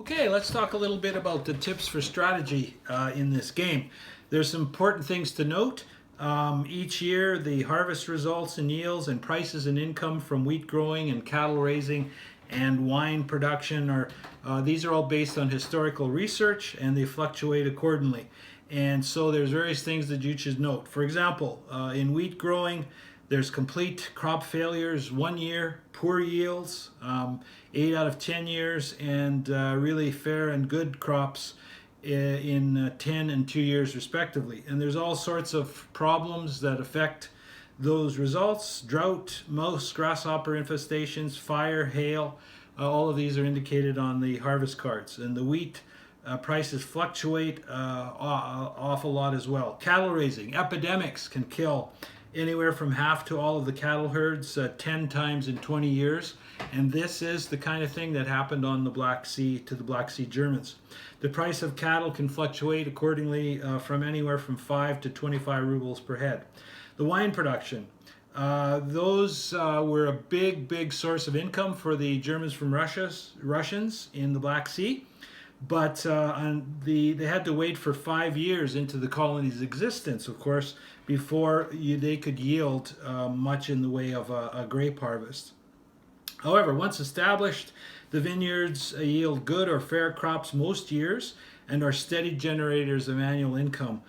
Okay, let's talk a little bit about the tips for strategy in this game. There's some important things to note. Each year, the harvest results and yields and prices and income from wheat growing and cattle raising and wine production these are all based on historical research, and they fluctuate accordingly. And so there's various things that you should note. For example, in wheat growing, there's complete crop failures 1 year, poor yields 8 out of 10 years, and really fair and good crops in 10 and 2 years respectively. And there's all sorts of problems that affect those results: drought, mouse, grasshopper infestations, fire, hail. All of these are indicated on the harvest cards. And the wheat prices fluctuate awful lot as well. Cattle raising, epidemics can kill anywhere from half to all of the cattle herds 10 times in 20 years. And this is the kind of thing that happened on the Black Sea to the Black Sea Germans. The price of cattle can fluctuate accordingly from anywhere from 5 to 25 rubles per head. The wine production, those were a big source of income for the Germans from Russians in the Black Sea. But they had to wait for 5 years into the colony's existence, of course, before they could yield much in the way of a grape harvest. However, once established, the vineyards yield good or fair crops most years and are steady generators of annual income,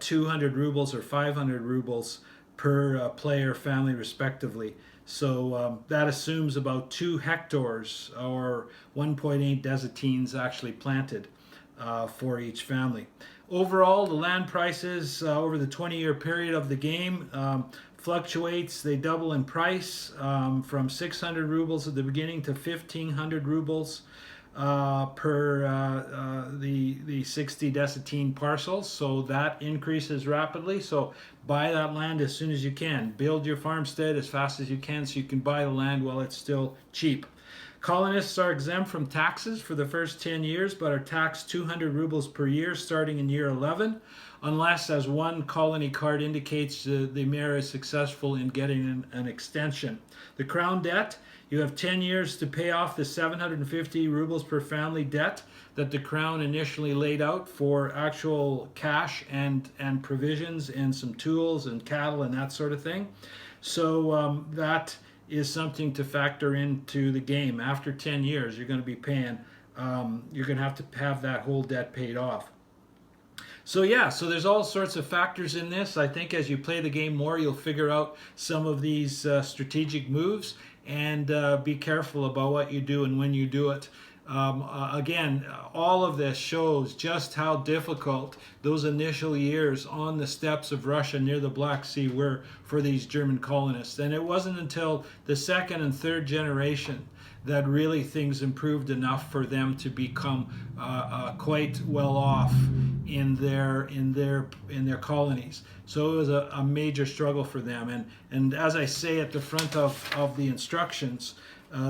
200 rubles or 500 rubles per player family respectively. So that assumes about 2 hectares or 1.8 desatines actually planted for each family. Overall, the land prices over the 20-year period of the game fluctuates. They double in price from 600 rubles at the beginning to 1,500 rubles per the 60 desatine parcels. So that increases rapidly. So buy that land as soon as you can. Build your farmstead as fast as you can so you can buy the land while it's still cheap. Colonists are exempt from taxes for the first 10 years, but are taxed 200 rubles per year starting in year 11, unless, as one colony card indicates, the mayor is successful in getting an extension. The crown debt, you have 10 years to pay off the 750 rubles per family debt that the crown initially laid out for actual cash and provisions and some tools and cattle and that sort of thing. So that is something to factor into the game. After 10 years, you're going to be paying, you're going to have that whole debt paid off. So yeah, so there's all sorts of factors in this. I think as you play the game more, you'll figure out some of these strategic moves, and be careful about what you do and when you do it. Again, all of this shows just how difficult those initial years on the steppes of Russia near the Black Sea were for these German colonists. And it wasn't until the second and third generation that really things improved enough for them to become quite well off in their colonies. So it was a major struggle for them. And as I say at the front of the instructions,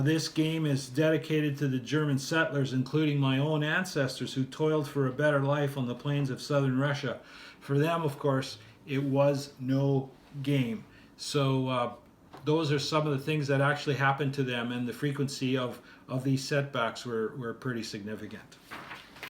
this game is dedicated to the German settlers, including my own ancestors who toiled for a better life on the plains of southern Russia. For them, of course, it was no game. So those are some of the things that actually happened to them, and the frequency of these setbacks were pretty significant.